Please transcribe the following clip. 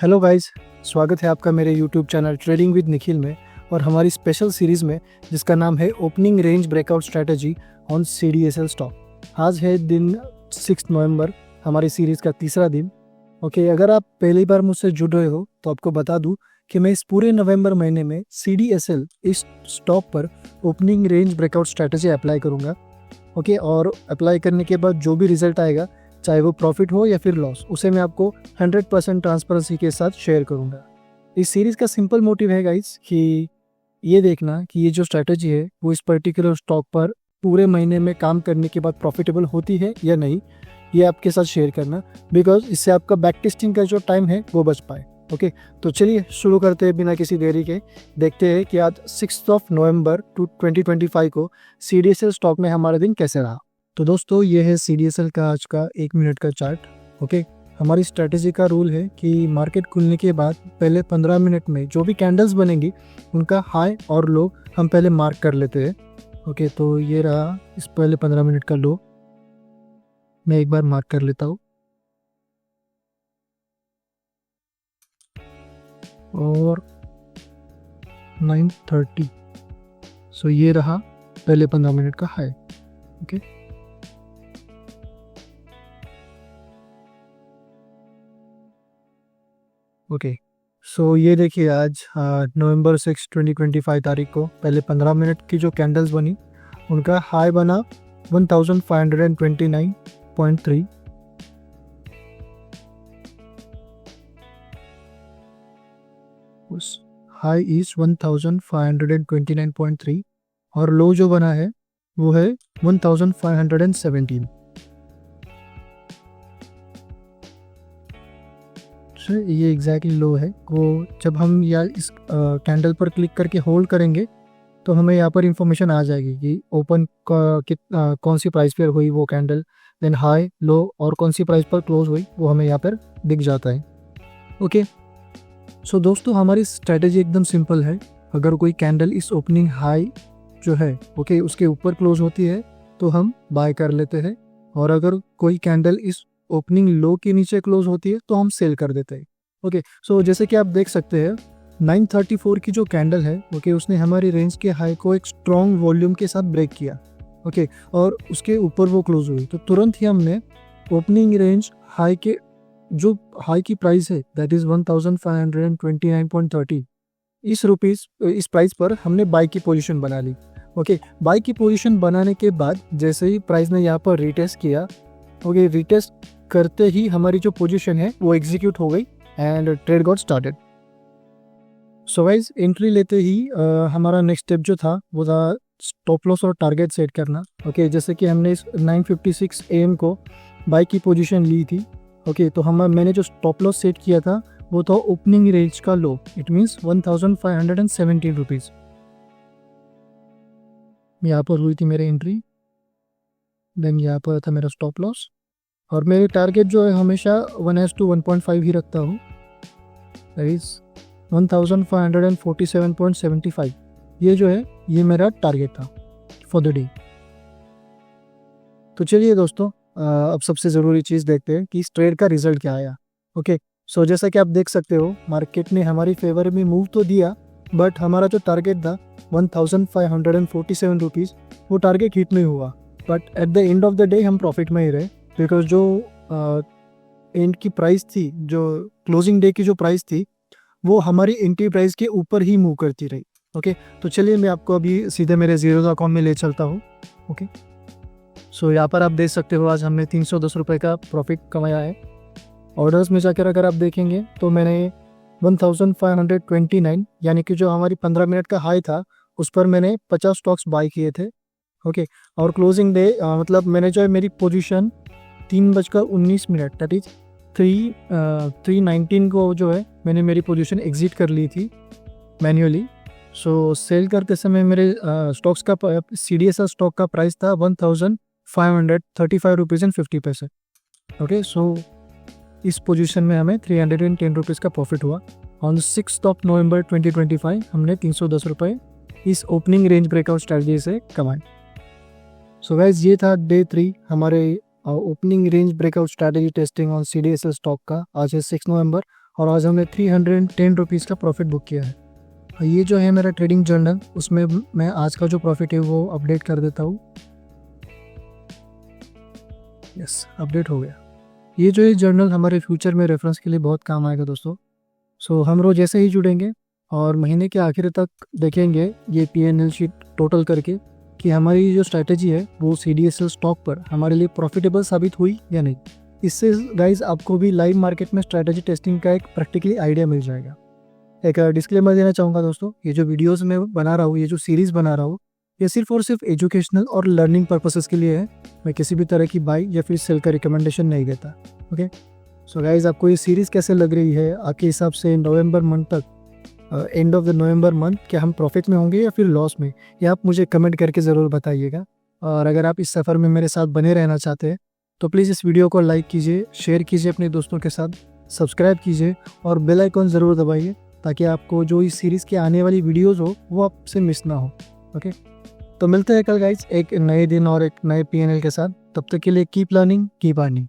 Hello guys, स्वागत है आपका मेरे YouTube channel trading with Nikhil में और हमारी स्पेशल सीरीज़ में जिसका नाम है opening range breakout strategy on CDSL stock. आज है दिन 6 नवंबर, हमारी सीरीज़ का तीसरा दिन। ओके, अगर आप पहली बार मुझसे जुड़ रहे हो तो आपको बता दूं कि मैं इस पूरे नवंबर महीने में CDSL इस स्टॉक पर opening range breakout strategy apply करूँगा। ओके, और अप्लाई करने के बाद जो भी रिजल्ट आएगा, चाहे वो प्रॉफिट हो या फिर लॉस, उसे मैं आपको 100% ट्रांसपेरेंसी के साथ शेयर करूंगा। इस सीरीज़ का सिंपल मोटिव है गाइस कि ये देखना कि ये जो स्ट्रैटेजी है वो इस पर्टिकुलर स्टॉक पर पूरे महीने में काम करने के बाद प्रॉफिटेबल होती है या नहीं, ये आपके साथ शेयर करना, बिकॉज इससे आपका बैक टेस्टिंग का जो टाइम है वो बच पाए। ओके, तो चलिए शुरू करते हैं बिना किसी देरी के। देखते हैं कि आज 6 नवंबर 2025 को CDSL स्टॉक में हमारा दिन कैसे रहा। तो दोस्तों, ये है CDSL का आज का 1 मिनट का चार्ट। ओके, हमारी स्ट्रैटेजी का रूल है कि मार्केट खुलने के बाद पहले 15 मिनट में जो भी कैंडल्स बनेंगी उनका हाई और लो हम पहले मार्क कर लेते हैं। ओके, तो ये रहा इस पहले 15 मिनट का लो, मैं एक बार मार्क कर लेता हूँ। और 9:30, सो ये रहा पहले 15 मिनट का हाई। ओके, ओके, सो ये देखिए आज नवंबर 6 2025 तारीख को पहले 15 मिनट की जो कैंडल्स बनी उनका हाई बना 1529.3, उस हाई इज 1529.3 और लो जो बना है वो है 1517। ये एग्जैक्टली लो है। वो जब हम या इस कैंडल पर क्लिक करके होल्ड करेंगे तो हमें यहाँ पर इंफॉर्मेशन आ जाएगी कि ओपन कौन सी प्राइस पर हुई वो कैंडल, देन हाई लो और कौन सी प्राइस पर क्लोज हुई वो हमें यहाँ पर दिख जाता है। ओके, सो दोस्तों, हमारी स्ट्रैटेजी एकदम सिंपल है। अगर कोई कैंडल इस ओपनिंग हाई जो है ओके उसके ऊपर क्लोज होती है तो हम बाय कर लेते हैं, और अगर कोई कैंडल इस ओपनिंग लो के नीचे क्लोज होती है तो हम सेल कर देते हैं। ओके, सो जैसे कि आप देख सकते हैं 934 की जो कैंडल है ओके उसने हमारी रेंज के हाई को एक स्ट्रॉन्ग वॉल्यूम के साथ ब्रेक किया। ओके, और उसके ऊपर वो क्लोज हुई तो तुरंत ही हमने ओपनिंग रेंज हाई के जो हाई की प्राइस है दैट इज 1529.30 इस प्राइस पर हमने बाई की पोजीशन बना ली। ओके, बाई की पोजीशन बनाने के बाद जैसे ही प्राइस ने यहाँ पर रिटेस्ट किया, ओके रिटेस्ट करते ही हमारी जो पोजीशन है वो एग्जीक्यूट हो गई and trade got started. So guys, entry लेते ही हमारा नेक्स्ट स्टेप जो था वो था स्टॉप लॉस और टारगेट सेट करना। ओके, जैसे कि हमने इस 9:56 AM को बाई की पोजीशन ली थी। ओके, तो मैंने जो स्टॉप लॉस सेट किया था वो था ओपनिंग रेंज का लो, इट मीन्स 1517 रुपीज़। यहाँ पर हुई थी मेरी एंट्री, देन यहाँ पर था मेरा स्टॉप लॉस, और मेरी टारगेट जो है हमेशा 1:1.5 ही रखता हूँ, दैट इज 1547.75। ये जो है ये मेरा टारगेट था फॉर द डे। तो चलिए दोस्तों, अब सबसे ज़रूरी चीज़ देखते हैं कि इस ट्रेड का रिजल्ट क्या आया। ओके, सो जैसा कि आप देख सकते हो मार्केट ने हमारी फेवर में मूव तो दिया, बट हमारा जो टारगेट था 1547 रुपीज़ वो टारगेट हिट नहीं हुआ। But at the end of the day हम प्रॉफिट में ही रहे, बिकॉज जो एंड की प्राइस थी, जो क्लोजिंग डे की जो प्राइस थी वो हमारी एंट्री प्राइस के ऊपर ही मूव करती रही। ओके, तो चलिए मैं आपको अभी सीधे मेरे जीरो अकाउंट में ले चलता हूँ। ओके, सो यहाँ पर आप देख सकते हो आज हमने 310 रुपये का प्रॉफिट कमाया है। ऑर्डर्स में जाकर अगर आप देखेंगे तो मैंने 1529 यानी कि जो हमारी 15 मिनट का हाई था उस पर मैंने 50 स्टॉक्स बाई किए थे। ओके, और क्लोजिंग डे मतलब मैंने जो है मेरी पोजीशन 3:19 दैट इज 3:19 को जो है मैंने मेरी पोजीशन एग्जिट कर ली थी मैन्युअली। सो सेल करते समय मेरे स्टॉक्स का CDSL स्टॉक का प्राइस था 1535 रुपीज़ एंड 50 पैसे। ओके, सो इस पोजीशन में हमें 310 रुपीज़ का प्रॉफिट हुआ। ऑन 6 नवंबर 2025 हमने 310 रुपये इस ओपनिंग रेंज ब्रेकआउट स्ट्रैटेजी से कमाए। सो गाइज, ये था डे 3 हमारे opening range breakout strategy testing on CDSL stock का। आज है 6 नवंबर और आज हमने 310 रुपीज़ का प्रॉफिट बुक किया है। ये जो है मेरा ट्रेडिंग जर्नल, उसमें मैं आज का जो प्रॉफिट है वो अपडेट कर देता हूँ। यस, अपडेट हो गया। ये जो है जर्नल हमारे फ्यूचर में रेफरेंस के लिए बहुत काम आएगा दोस्तों। सो हम रोज ऐसे ही जुड़ेंगे और महीने के आखिर तक देखेंगे ये P&L शीट टोटल करके कि हमारी जो स्ट्रैटेजी है वो CDSL स्टॉक पर हमारे लिए प्रॉफिटेबल साबित हुई या नहीं। इससे गाइज आपको भी लाइव मार्केट में स्ट्रैटेजी टेस्टिंग का एक प्रैक्टिकली आइडिया मिल जाएगा। एक डिस्क्लेमर देना चाहूँगा दोस्तों, ये जो वीडियोस मैं बना रहा हूँ, ये जो सीरीज़ बना रहा हूँ, ये सिर्फ और सिर्फ एजुकेशनल और लर्निंग पर्पसेस के लिए है। मैं किसी भी तरह की बाई या फिर सेल का रिकमेंडेशन नहीं देता। ओके, सो गाइज आपको ये सीरीज़ कैसे लग रही है आपके हिसाब से? नवंबर मंथ तक, end of the November month, क्या हम प्रॉफिट में होंगे या फिर लॉस में? ये आप मुझे कमेंट करके ज़रूर बताइएगा। और अगर आप इस सफ़र में मेरे साथ बने रहना चाहते हैं तो प्लीज़ इस वीडियो को लाइक कीजिए, शेयर कीजिए अपने दोस्तों के साथ, सब्सक्राइब कीजिए और बेल आइकॉन ज़रूर दबाइए ताकि आपको जो इस सीरीज़ की आने वाली वीडियोज़ हो वो आपसे मिस ना हो। ओके, तो मिलते हैं कल गाइज एक नए दिन और एक नए P&L के साथ। तब तक के लिए कीप लर्निंग, कीप अर्निंग।